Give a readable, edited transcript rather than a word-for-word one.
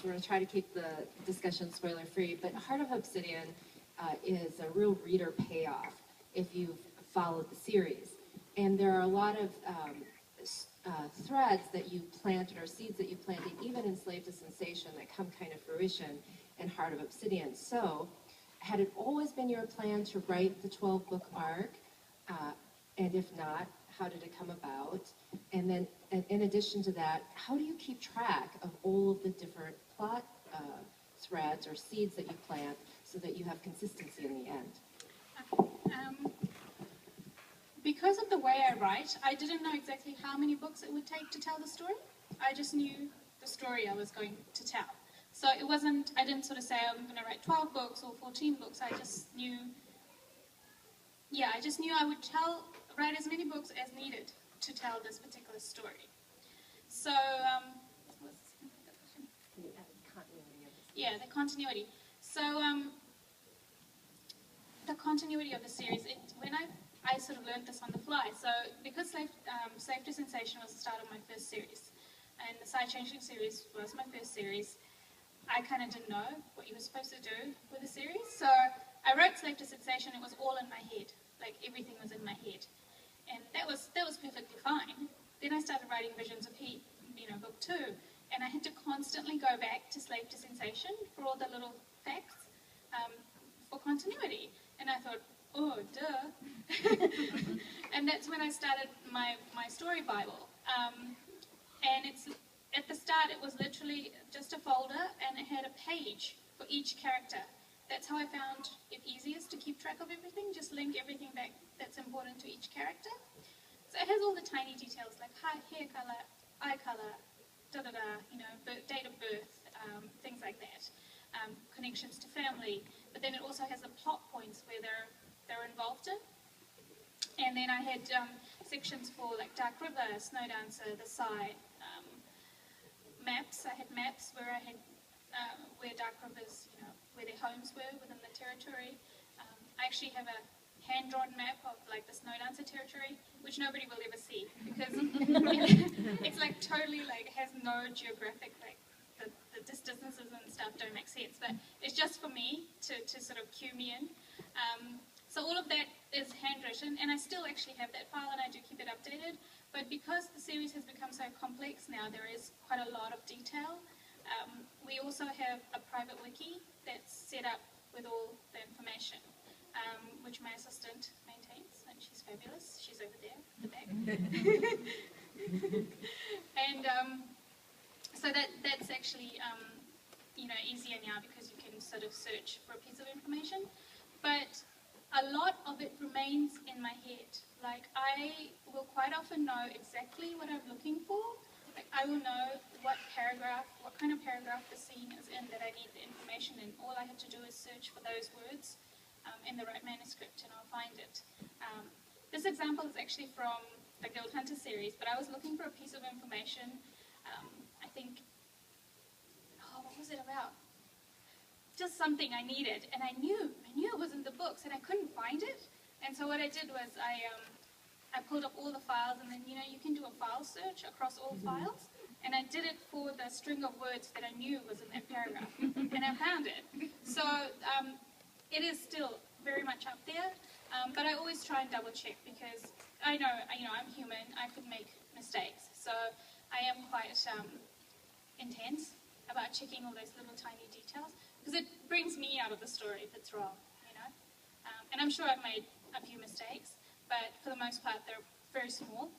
we're going to try to keep the discussion spoiler-free, but Heart of Obsidian is a real reader payoff if you've followed the series. And there are a lot of threads that you planted, or seeds that you planted, even in Slave to Sensation, that come kind of fruition in Heart of Obsidian. So, had it always been your plan to write the 12-book arc? And if not, how did it come about? And then, in addition to that, how do you keep track of all of the different plot threads or seeds that you plant so that you have consistency in the end? Because of the way I write, I didn't know exactly how many books it would take to tell the story. I just knew the story I was going to tell. So it wasn't, I didn't sort of say I'm going to write 12 books or 14 books. I just knew, I would write as many books as needed to tell this particular story. So, the continuity. So, the continuity of the series, when I sort of learned this on the fly. So, because Slave to Sensation was the start of my first series, and the Side Changing series was my first series, I kind of didn't know what you were supposed to do with the series. So, I wrote Slave to Sensation. It was all in my head. Like, everything was in my head. And that was perfectly fine. Then I started writing Visions of Heat, book 2, and I had to constantly go back to Slave to Sensation for all the little facts for continuity. And I thought, oh, duh. And that's when I started my story Bible. And at the start, it was literally just a folder, and it had a page for each character. That's how I found it easiest to keep track of everything, just link everything back that's important to each character. So it has all the tiny details like hair color, eye color, date of birth, things like that, connections to family. But then it also has the plot points where they're involved in. And then I had sections for like Dark River, Snow Dancer, The Side, maps. I had maps where I had where Dark River's, where their homes were within the territory. I actually have a hand-drawn map of like the Snow Dancer territory, which nobody will ever see because it's like totally like has no geographic, like the distances and stuff don't make sense. But it's just for me to sort of cue me in. So all of that is handwritten, and I still actually have that file, and I do keep it updated. But because the series has become so complex now, there is quite a lot of detail. We also have a private wiki that's set up with all the information, which my assistant maintains, and she's fabulous. She's over there at the back. And so that's actually easier now because you can sort of search for a piece of information. But a lot of it remains in my head. Like, I will quite often know exactly what I'm looking for. Like, I will know what kind of paragraph the scene is in that I need the information in. All I have to do is search for those words in the right manuscript, and I'll find it. This example is actually from the Guild Hunter series, but I was looking for a piece of information, I think, what was it about? Just something I needed, and I knew it was in the books, and I couldn't find it. And so what I did was I pulled up all the files, and then you can do a file search across all files, and I did it for the string of words that I knew was in that paragraph, and I found it. So it is still very much up there, but I always try and double check because I know I'm human. I could make mistakes, so I am quite intense about checking all those little tiny details. Because it brings me out of the story if it's wrong, And I'm sure I've made a few mistakes, but for the most part, they're very small.